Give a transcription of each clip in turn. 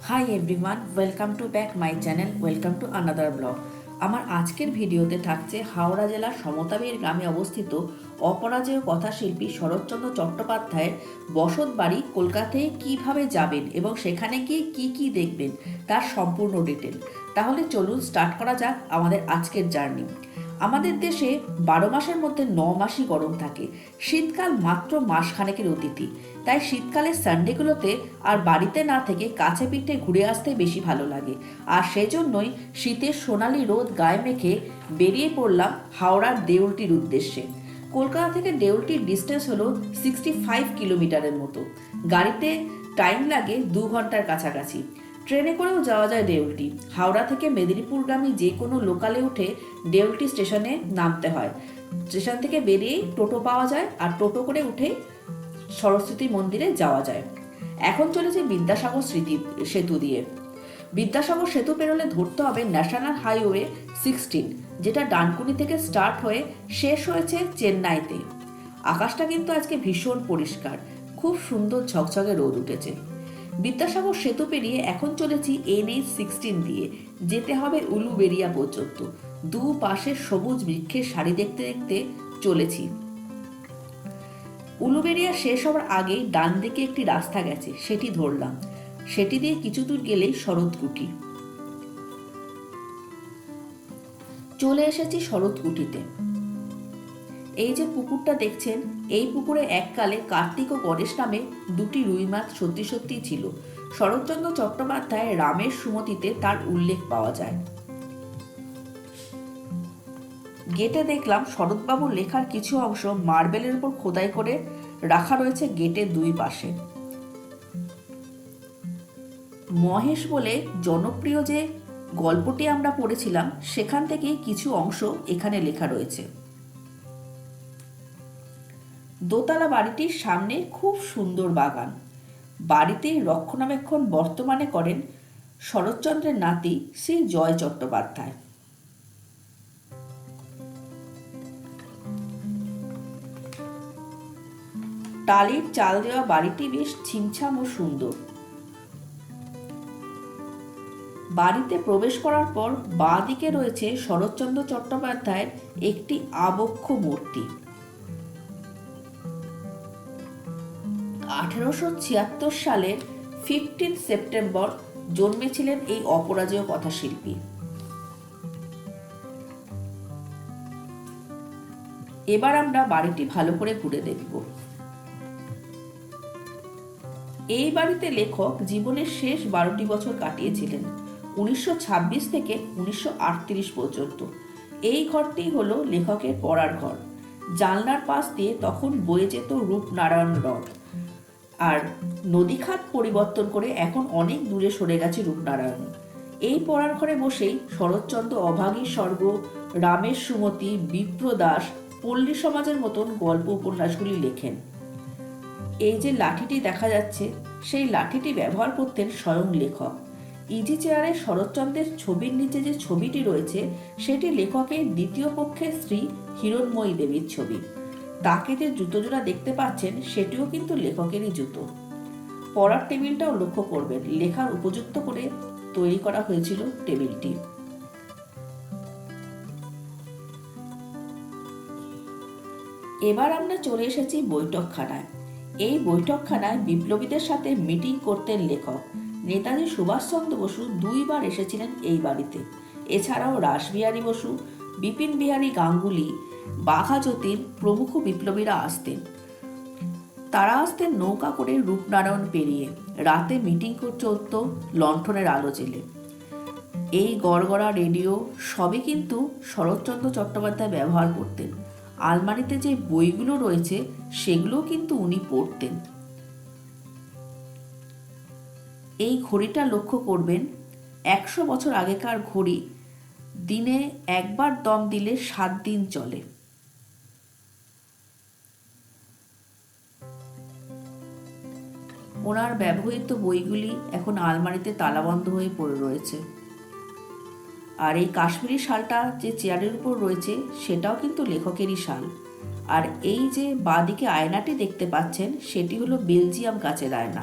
Hi everyone, welcome to back my channel, welcome to another blog. আমার আজকের ভিডিওতে থাকছে হাওড়া জেলার সমতাবীর গ্রামে অবস্থিত অপরাজেয় কথাশিল্পী শরৎচন্দ্র চট্টোপাধ্যায়ের বসত বাড়ি কলকাতায় কিভাবে যাবেন এবং সেখানে গিয়ে কি কি দেখবেন তার সম্পূর্ণ ডিটেল। তাহলে চলুন স্টার্ট করা যাক আমাদের আজকের জার্নি। আমাদের দেশে 12 মাসের মধ্যে 9 মাসই গরম থাকে। শীতকাল মাত্র মাসখানেকের অতিথি, তাই শীতকালের সানডেগুলোতে আর বাড়িতে না থেকে কাছে পিঠে ঘুরে আসতে বেশি ভালো লাগে। আর সেজন্যই শীতের সোনালি রোদ গায়ে মেখে বেরিয়ে পড়লাম হাওড়ার দেউলটির উদ্দেশ্যে। কলকাতা থেকে দেউলটির ডিস্টেন্স হলো 65 কিলোমিটারের মতো। গাড়িতে টাইম লাগে 2 ঘন্টার কাছাকাছি। ট্রেনে করেও যাওয়া যায় দেউলটি। হাওড়া থেকে মেদিনীপুরগামী যে কোনো লোকালে উঠে দেউলটি স্টেশনে নামতে হয়। স্টেশন থেকে বেরিয়েই টোটো পাওয়া যায়, আর টোটো করে উঠে সরস্বতী মন্দিরে যাওয়া যায়। এখন চলেছে বিদ্যাসাগর স্মৃতি সেতু দিয়ে। বিদ্যাসাগর সেতু পেরোলে ধরতে হবে ন্যাশনাল হাইওয়ে 16, যেটা ডানকুনি থেকে স্টার্ট হয়ে শেষ হয়েছে চেন্নাইতে। আকাশটা কিন্তু আজকে ভীষণ পরিষ্কার, খুব সুন্দর ঝকঝকে রোদ উঠেছে। বিদ্যাসাগর সেতু পেরিয়ে এখন চলেছি NH16 দিয়ে। যেতে হবে উলুবেড়িয়া পর্যন্ত। দুপাশে সবুজ বৃক্ষের সারি দেখতে দেখতে চলেছি। উলুবেড়িয়া শেষ হওয়ার আগেই ডান দিকে একটি রাস্তা গেছে, সেটি ধরলাম। সেটি দিয়ে কিছু দূর গেলেই শরৎকুটি। চলে এসেছি শরৎকুটিতে। এই যে পুকুরটা দেখছেন, এই পুকুরে এককালে কার্তিক ও গণেশ নামে দুটি রুই মাছ সত্যি সত্যি ছিল। শরৎচন্দ্র চট্টোপাধ্যায় রামের সুমতিতে তার উল্লেখ পাওয়া যায়। গেটে দেখলাম শরৎবাবুর লেখার কিছু অংশ মার্বেলের উপর খোদাই করে রাখা রয়েছে গেটের দুই পাশে। মহেশ বলে জনপ্রিয় যে গল্পটি আমরা পড়েছিলাম, সেখান থেকে কিছু অংশ এখানে লেখা রয়েছে। দোতলা বাড়িটির সামনে খুব সুন্দর বাগান। বাড়িটির রক্ষণাবেক্ষণ বর্তমানে করেন শরৎচন্দ্রের নাতি শ্রী জয় চট্টোপাধ্যায়। টালির চাল দেওয়া বাড়িটি বেশ ছিমছাম ও সুন্দর। বাড়িতে প্রবেশ করার পর বাঁ দিকে রয়েছে শরৎচন্দ্র চট্টোপাধ্যায়ের একটি আবক্ষ মূর্তি। 1876 সালের 15 সেপ্টেম্বর জন্মেছিলেন এই অপরাজেয় কথাশিল্পী। এবার আমরা বাড়িটি ভালো করে ঘুরে দেখব। এই বাড়িতে লেখক জীবনের শেষ 12টি বছর কাটিয়েছিলেন, 1926 থেকে 1938 পর্যন্ত। এই ঘরটি হলো লেখকের পড়ার ঘর। জানলার পাশ দিয়ে তখন বয়ে যেত রূপনারায়ণ হ্রদ, আর নদীখাত পরিবর্তন করে এখন অনেক দূরে সরে গেছে রূপনারায়ণ। এই পড়ার ঘরে বসেই শরৎচন্দ্র অভাগী স্বর্গ, রামের সুমতি, বিপ্রদাস, পল্লী সমাজের মতন গল্প উপন্যাসগুলি লেখেন। এই যে লাঠিটি দেখা যাচ্ছে, সেই লাঠিটি ব্যবহার করতেন স্বয়ং লেখক। ইজি চেয়ারে শরৎচন্দ্রের ছবির নিচে যে ছবিটি রয়েছে, সেটি লেখকের দ্বিতীয় পক্ষের স্ত্রী হিরণময়ী দেবীর ছবি। তাকে যে জুতো জোড়া দেখতে পাচ্ছেন, সেটিও কিন্তু লেখকেরই জুতো। পড়ার টেবিলটাও লক্ষ্য করবেন, লেখার উপযুক্ত করে তৈরি করা হয়েছিল টেবিলটি। এবার আমরা চলে এসেছি বৈঠকখানায়। এই বৈঠকখানায় বিপ্লবীদের সাথে মিটিং করতেন লেখক। নেতাজি সুভাষচন্দ্র বসু 2 বার এসেছিলেন এই বাড়িতে। এছাড়াও রাসবিহারী বসু, বিপিন বিহারী গাঙ্গুলি, বাঘা যতীন প্রমুখ বিপ্লবীরা আসতেন। তারা আসতেন নৌকা করে রূপনারায়ণ পেরিয়ে। রাতে মিটিং চলত লণ্ঠনের আলো জেলে। এই গড়গড়া রেডিও সবই কিন্তু শরৎচন্দ্র চট্টোপাধ্যায় ব্যবহার করতেন। আলমারিতে যে বইগুলো রয়েছে, সেগুলো কিন্তু উনি পড়তেন। এই ঘড়িটা লক্ষ্য করবেন, 100 বছর আগেকার ঘড়ি। দিনে একবার দম দিলে 7 দিন চলে। ওনার ব্যবহৃত বইগুলি এখন আলমারিতে তালাবন্ধ হয়ে পড়ে রয়েছে। আর এই কাশ্মীরি শালটা যে চেয়ারের উপর রয়েছে, সেটাও কিন্তু লেখকেরই শাল। আর এই যে বাঁদিকে আয়নাটি দেখতে পাচ্ছেন, সেটি হলো বেলজিয়াম কাচের আয়না।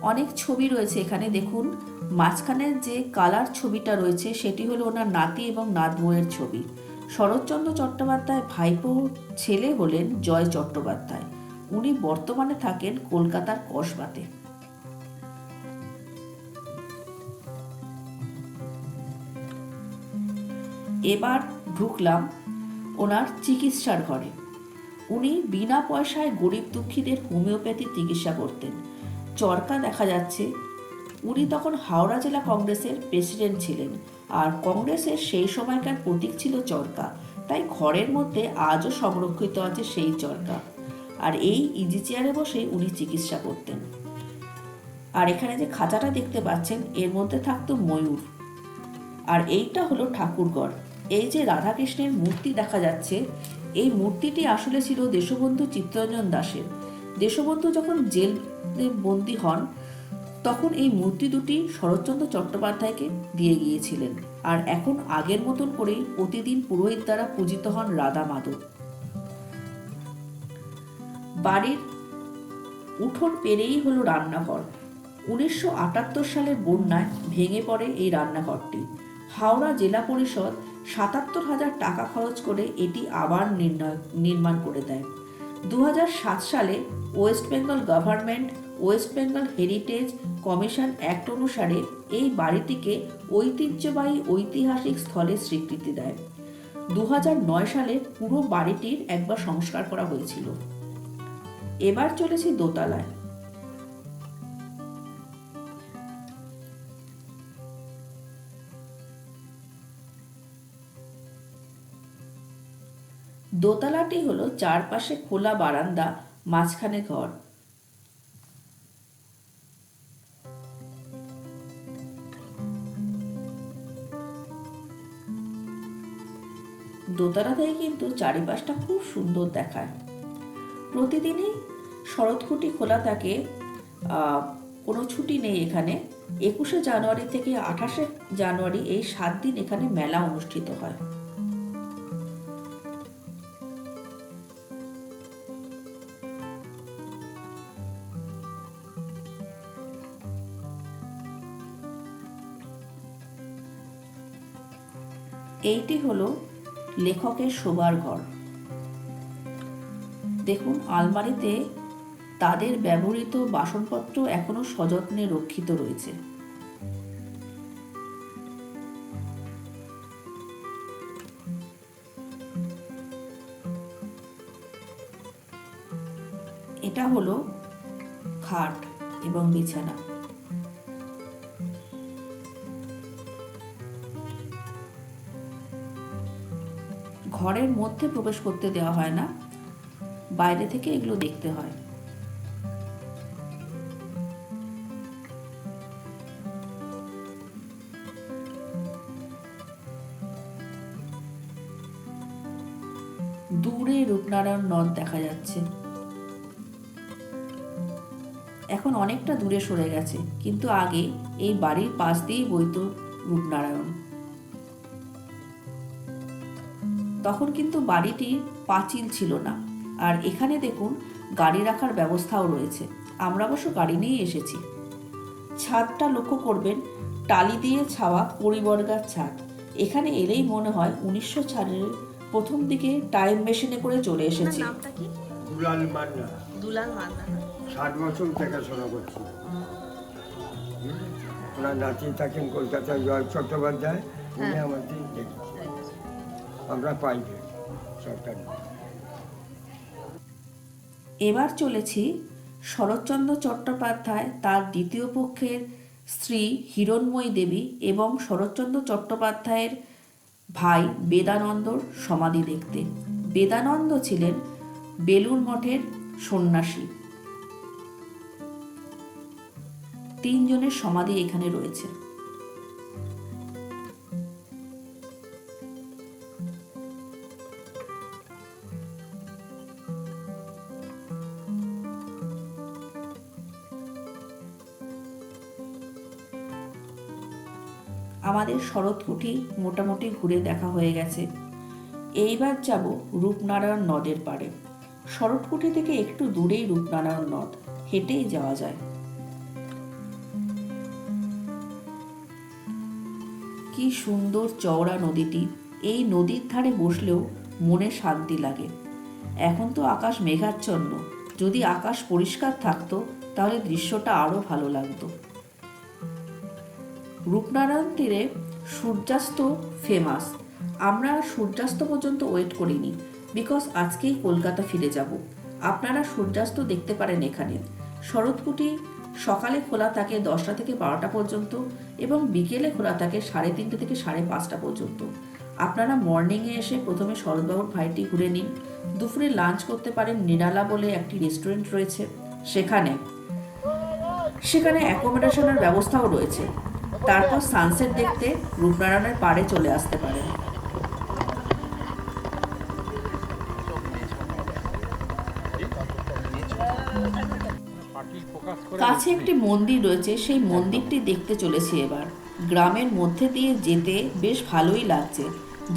অনেক ছবি রয়েছে এখানে। দেখুন, মাঝখানের যে কালার ছবিটা রয়েছে সেটি হলো ওনার নাতি এবং নাতবউয়ের ছবি। শরৎচন্দ্র চট্টোপাধ্যায় ভাইপো ছেলে হলেন জয় চট্টোপাধ্যায়। উনি বর্তমানে থাকেন কলকাতার কসবাতে। এবার ঢুকলাম ওনার চিকিৎসার ঘরে। উনি বিনা পয়সায় গরিব দুঃখীদের হোমিওপ্যাথি চিকিৎসা করতেন। চরকা দেখা যাচ্ছে। উনি তখন হাওড়া জেলা কংগ্রেসের প্রেসিডেন্ট ছিলেন, আর কংগ্রেসের সেই সময়কার প্রতীক ছিল চরকা, তাই ঘরের মধ্যে আজও সংরক্ষিত আছে সেই চরকা। আর এই ইজি চেয়ারে বসে উনি চিকিৎসা করতেন। আর এখানে যে খাঁচাটা দেখতে পাচ্ছেন এর মধ্যে থাকতো ময়ূর। আর এইটা হলো ঠাকুরঘর। এই যে রাধাকৃষ্ণের মূর্তি দেখা যাচ্ছে, এই মূর্তিটি আসলে ছিল দেশবন্ধু চিত্তরঞ্জন দাশের। দেশবন্ধু যখন জেলে বন্দী হন তখন এই মূর্তি দুটি শরৎচন্দ্র চট্টোপাধ্যায়কে দিয়ে গিয়েছিলেন। আর এখন আগের মতন করেই প্রতিদিন পুরোহিত দ্বারা পূজিত হন রাধা মাধব। বাড়ির উঠোন পেরেই হলো রান্নাঘর। 1978 সালের বন্যায় ভেঙে পড়ে এই রান্নাঘরটি। হাওড়া জেলা পরিষদ 77,000 টাকা খরচ করে এটি আবার নির্মাণ করে দেয়। 2007 সালে West Bengal government West Bengal heritage commission act অনুসারে এই বাড়িটিকে ঐতিহ্যবাহী ঐতিহাসিক স্থলের স্বীকৃতি দেয়। 2009 সালে পুরো বাড়িটির একবার সংস্কার করা হয়েছিল। এবার চলেছি দোতলায়। দোতলাটি হলো চারপাশে খোলা বারান্দা, মাঝখানে ঘর। দোতলা থেকে কিন্তু চারিপাশটা খুব সুন্দর দেখায়। প্রতিদিনই শরৎকুটি খোলা থাকে, কোনো ছুটি নেই এখানে। 21শে জানুয়ারি থেকে 28শে জানুয়ারি এই 7 দিন এখানে মেলা অনুষ্ঠিত হয়। এইটি হলো লেখকের শোবার ঘর। দেখুন, আলমারিতে তাদের ব্যবহৃত বাসনপত্র এখনো সযত্নে রক্ষিত রয়েছে। এটা হলো খাট এবং বিছানা। ঘরের মধ্যে প্রবেশ করতে দেওয়া হয় না, বাইরে থেকে এগুলো দেখতে হয়। দূরে রূপনারায়ণ নদ দেখা যাচ্ছে। এখন অনেকটা দূরে সরে গেছে, কিন্তু আগে এই বাড়ির পাশ দিয়েই বইতো রূপনারায়ণ। তখন কিন্তু বাড়িটির পাঁচিল ছিল না। আর এখানে দেখুন, গাড়ি রাখার ব্যবস্থাও রয়েছে। আমরা অবশ্য গাড়ি নিয়ে এসেছি। ছাদটা লক্ষ্য করবেন, টালি দিয়ে ছাওয়া পরিবর্গার ছাদ। এখানে এলেই মনে হয় 1900 সালের প্রথম দিকে টাইম মেশিনে করে চলে এসেছি। দুলাল মান্না। 60 বছর দেখাশোনা করছি। ওনার নাতি থাকেন কলকাতায়, জয় চট্টোপাধ্যায়। উনি আমাদের আমরা পাইবে সরকারি। এবার চলেছি শরৎচন্দ্র চট্টোপাধ্যায়, তার দ্বিতীয় পক্ষের স্ত্রী হিরণময়ী দেবী এবং শরৎচন্দ্র চট্টোপাধ্যায়ের ভাই বেদানন্দর সমাধি দেখতে। বেদানন্দ ছিলেন বেলুড় মঠের সন্ন্যাসী। 3 জনের সমাধি এখানে রয়েছে। আমাদের শরৎকুঠি মোটামুটি ঘুরে দেখা হয়ে গেছে। এইবার যাব রূপনারায়ণ নদের পাড়ে। শরৎকুঠি থেকে একটু দূরেই রূপনারায়ণ নদ, হেঁটেই যাওয়া যায়। কি সুন্দর চওড়া নদীটি। এই নদীর ধারে বসলেও মনে শান্তি লাগে। এখন তো আকাশ মেঘাচ্ছন্ন, যদি আকাশ পরিষ্কার থাকতো তাহলে দৃশ্যটা আরো ভালো লাগতো। রূপনারায়ণ তীরে সূর্যাস্ত ফেমাস। আমরা সূর্যাস্ত পর্যন্ত ওয়েট করিনি, বিকজ আজকেই কলকাতা ফিরে যাব। আপনারা সূর্যাস্ত দেখতে পারেন এখানে। শরৎকুটি সকালে খোলা থাকে 10টা থেকে 12টা পর্যন্ত এবং বিকেলে খোলা থাকে 3:30 থেকে 5:30 পর্যন্ত। আপনারা মর্নিংয়ে এসে প্রথমে শরৎবাবুর ভাইটি ঘুরে নিন। দুপুরে লাঞ্চ করতে পারেন, নিরালা বলে একটি রেস্টুরেন্ট রয়েছে, সেখানে অ্যাকোমোডেশনের ব্যবস্থাও রয়েছে। তারপর সানসেট দেখতে রূপনারায়ণের পাড়ে চলে আসতে পারেন। কাছে একটি মন্দির রয়েছে, সেই মন্দিরটি দেখতে চলেছি এবার। গ্রামের মধ্যে দিয়ে যেতে বেশ ভালোই লাগছে।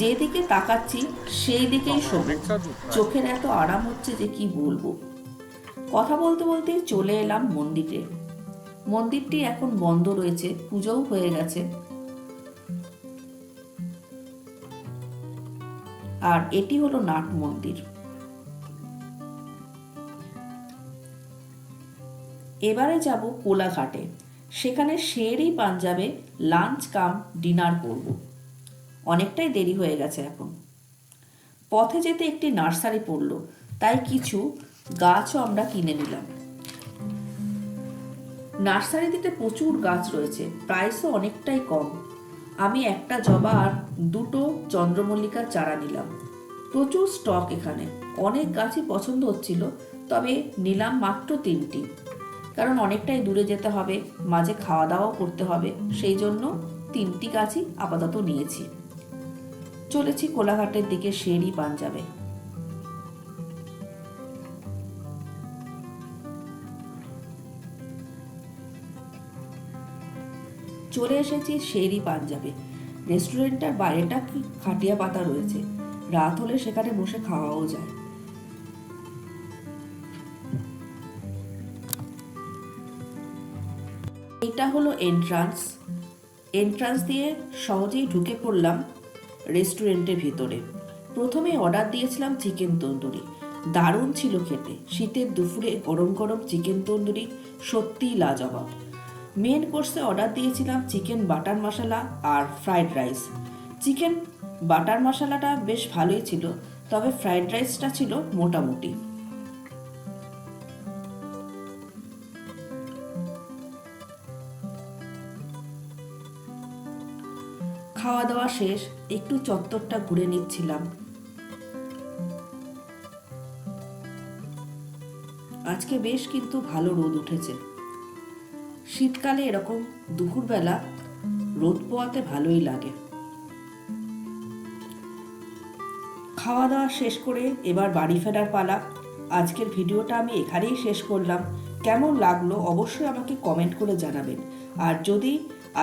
যেদিকে তাকাচ্ছি সেই দিকেই সবুজ। চোখের এত আরাম হচ্ছে যে কি বলবো। কথা বলতে বলতে চলে এলাম মন্দিরে। মন্দিরটি এখন বন্ধ রয়েছে, পুজোও হয়ে গেছে। আর এটি হলো নাট মন্দির। এবারে যাব কোলাঘাটে। সেখানে শের-ই পাঞ্জাবে লাঞ্চ কাম ডিনার করব। অনেকটাই দেরি হয়ে গেছে এখন। পথে যেতে একটি নার্সারি পড়লো, তাই কিছু গাছও আমরা কিনে নিলাম। নার্সারিতে প্রচুর গাছ রয়েছে, প্রাইসও অনেকটাই কম। আমি একটা জবা আর 2টো চন্দ্রমল্লিকার চারা নিলাম। প্রচুর স্টক এখানে। অনেক গাছই পছন্দ হচ্ছিল, তবে নিলাম মাত্র 3টি, কারণ অনেকটাই দূরে যেতে হবে, মাঝে খাওয়া দাওয়াও করতে হবে, সেই জন্য 3টি গাছই আপাতত নিয়েছি। চলেছি কোলাঘাটের দিকে শের-ই পাঞ্জাবে। চলে এসেছি শের-ই পাঞ্জাবে। রেস্টুরেন্টটার বাইরেটা কি খাটিয়া পাতা রয়েছে, রাত হলে সেখানে বসে খাওয়াও যায়। এটা হলো এন্ট্রান্স দিয়ে সহজেই ঢুকে পড়লাম রেস্টুরেন্টের ভিতরে। প্রথমে অর্ডার দিয়েছিলাম চিকেন তন্দুরি। দারুণ ছিল খেতে। শীতের দুপুরে গরম গরম চিকেন তন্দুরি সত্যিই লাজবাব। মেন কোর্সে অর্ডার দিয়েছিলাম চিকেন বাটার মশলা আর ফ্রাইড রাইস। চিকেন বাটার মশলাটা বেশ ভালোই ছিল, তবে ফ্রাইড রাইসটা ছিল মোটামুটি। খাওয়া দাওয়া শেষ, একটু চত্বরটা ঘুরে নিচ্ছিলাম। আজকে বেশ কিন্তু ভালো রোদ উঠেছে। শীতকালে এরকম দুপুরবেলা রোদ পোয়াতে ভালোই লাগে। খাওয়া দাওয়া শেষ করে এবার বাড়ি ফেরার পালা। আজকের ভিডিওটা আমি এখানেই শেষ করলাম। কেমন লাগলো অবশ্যই আমাকে কমেন্ট করে জানাবেন। আর যদি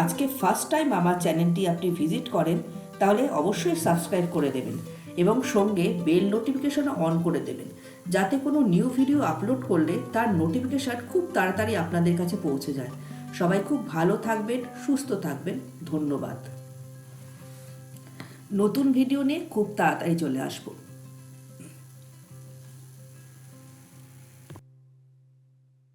আজকে ফার্স্ট টাইম আমার চ্যানেলটি আপনি ভিজিট করেন তাহলে অবশ্যই সাবস্ক্রাইব করে দেবেন এবং সঙ্গে বেল নোটিফিকেশন অন করে দেবেন, যাতে কোনো নিউ ভিডিও আপলোড করলে তার নোটিফিকেশন খুব তাড়াতাড়ি আপনাদের কাছে পৌঁছে যায়। সবাই খুব ভালো থাকবেন, সুস্থ থাকবেন। ধন্যবাদ। নতুন ভিডিও নিয়ে খুব তাড়াতাড়ি চলে আসবো।